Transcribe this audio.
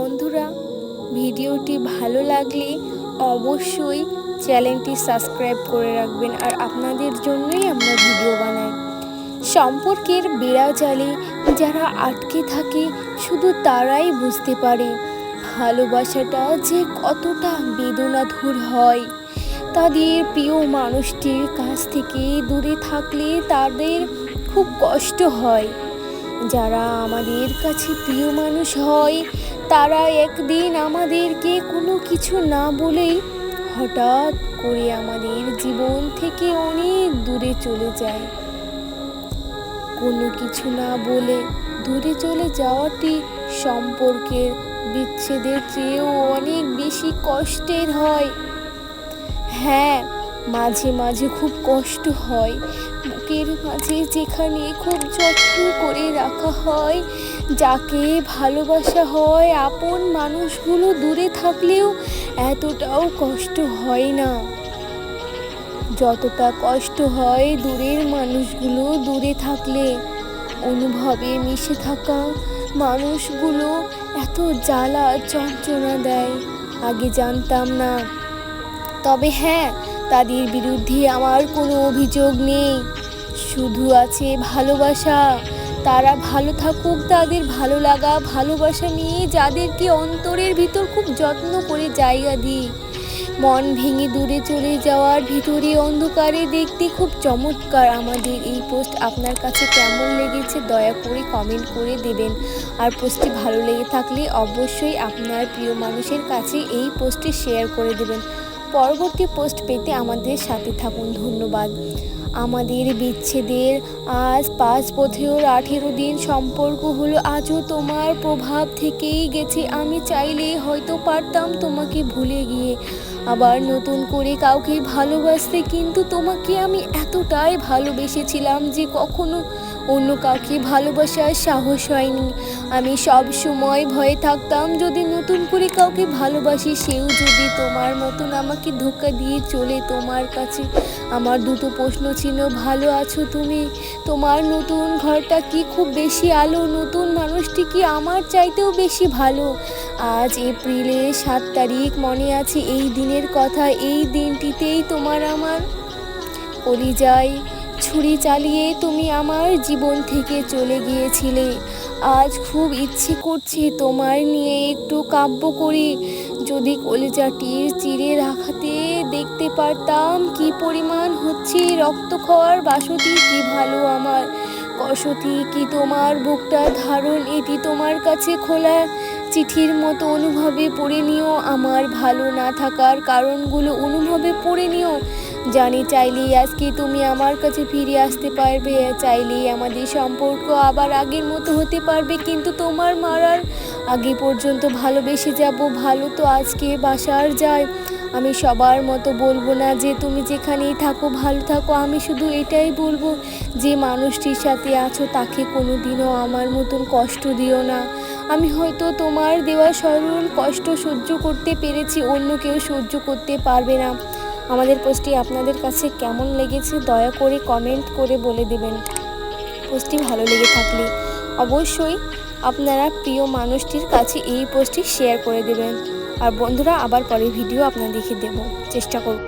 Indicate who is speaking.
Speaker 1: বন্ধুরা, ভিডিওটি ভালো লাগলে অবশ্যই চ্যানেলটি সাবস্ক্রাইব করে রাখবেন। আর আপনাদের জন্যই আমরা ভিডিও বানাই। সম্পর্কের বেড়াজালে যারা আটকে থাকে শুধু তারাই বুঝতে পারে ভালোবাসাটা যে কতটা বেদনাধুর হয়। তাদের প্রিয় মানুষটির কাছ থেকে দূরে থাকলে তাদের খুব কষ্ট হয়। যারা আমাদের কাছে প্রিয় মানুষ হয় তারা একদিন আমাদেরকে কোনো কিছু না বলেই হঠাৎ করে আমাদের জীবন থেকে অনেক দূরে চলে যায়। কোনো কিছু না বলে দূরে চলে যাওয়াটি সম্পর্কের বিচ্ছেদের চেয়েও অনেক বেশি কষ্টের হয়। হ্যাঁ, মাঝে মাঝে খুব কষ্ট হয়। বুকের মাঝে যেখানে খুব যত্ন করে রাখা হয়, যাকে ভালোবাসা হয়, আপন মানুষগুলো দূরে থাকলেও এতটাও কষ্ট হয় না যতটা কষ্ট হয় দূরের মানুষগুলো দূরে থাকলে। অনুভবে মিশে থাকা মানুষগুলো এত জ্বালা যন্ত্রণা দেয়, আগে জানতাম না। তবে হ্যাঁ, তাদের বিরুদ্ধে আমার কোনো অভিযোগ নেই, শুধু আছে ভালোবাসা। তারা ভালো থাকুক, তাদের ভালো লাগা ভালোবাসা নিয়ে যাদেরকে অন্তরের ভিতর খুব যত্ন করে জায়গা দিই। মন ভেঙে দূরে চলে যাওয়ার ভিতরে অন্ধকারে দেখতে খুব চমৎকার। আমাদের এই পোস্ট আপনার কাছে কেমন লেগেছে দয়া করে কমেন্ট করে দেবেন। আর পোস্টটি ভালো লেগে থাকলে অবশ্যই আপনার প্রিয় মানুষের কাছে এই পোস্টটি শেয়ার করে দেবেন। পরবর্তী পোস্ট পেতে আমাদের সাথে থাকুন। ধন্যবাদ। আমাদের বিচ্ছেদের আজ 5 বছর 18 দিন সম্পর্ক হলো, আজও তোমার প্রভাব থেকেই গেছে। আমি চাইলে হয়তো পারতাম তোমাকে ভুলে গিয়ে আবার নতুন করে কাউকে ভালোবাসতে, কিন্তু তোমাকে আমি এতটাই ভালোবেসেছিলাম যে কখনো অন্য কাউকে ভালোবাসার সাহস হয়নি। আমি সব সময় ভয়ে থাকতাম যদি নতুন করে কাউকে ভালোবাসি সেও যদি তোমার মতন আমাকে ধোঁকা দিয়ে চলে। তোমার কাছে আমার দুটো প্রশ্ন ছিল, ভালো আছো তুমি? তোমার নতুন ঘরটা কি খুব বেশি আলো? নতুন মানুষটি কি আমার চাইতেও বেশি ভালো? আজ এপ্রিলের 7 তারিখ, মনে আছে এই দিনের কথা। এই দিনটিতেই তোমার আমার কলিজায় ছুরি চালিয়ে তুমি আমার জীবন থেকে চলে গিয়েছিলে। আজ খুব ইচ্ছে করছে তোমার নিয়ে একটু কাব্য করি। যদি কলিজাটির চিরে রাখাতে দেখতে পারতাম কি পরিমাণ হচ্ছে রক্তক্ষরণ। বাসতি কি ভালো আমার কসতি কি তোমার বুকটা ধারণ, এটি তোমার কাছে খোলা চিঠির মতো অনুভবে পড়ে নিও। আমার ভালো না থাকার কারণগুলো অনুভবে পড়ে নিও। জানি চাইলেই আজকে তুমি আমার কাছে ফিরে আসতে পারবে, চাইলেই আমাদের সম্পর্ক আবার আগের মতো হতে পারবে, কিন্তু তোমার মারার আগে পর্যন্ত ভালোবেসে যাব। ভালো তো আজকে বাসার যায়। আমি সবার মতো বলবো না যে তুমি যেখানেই থাকো ভালো থাকো। আমি শুধু এটাই বলবো যে মানুষটির সাথে আছো তাকে কোনো দিনও আমার মতন কষ্ট দিও না। আমি হয়তো তোমার দেওয়া সরল কষ্ট সহ্য করতে পেরেছি, অন্য কেউ সহ্য করতে পারবে না। আমাদের পোস্টটি আপনাদের কাছে কেমন লেগেছে দয়া করে কমেন্ট করে বলে দেবেন। পোস্টটি ভালো লেগে থাকলে অবশ্যই আপনারা প্রিয় মানুষটির কাছে এই পোস্টটি শেয়ার করে দেবেন। আর বন্ধুরা, আবার পরে ভিডিও আপনাদের দেখে দেব চেষ্টা করব।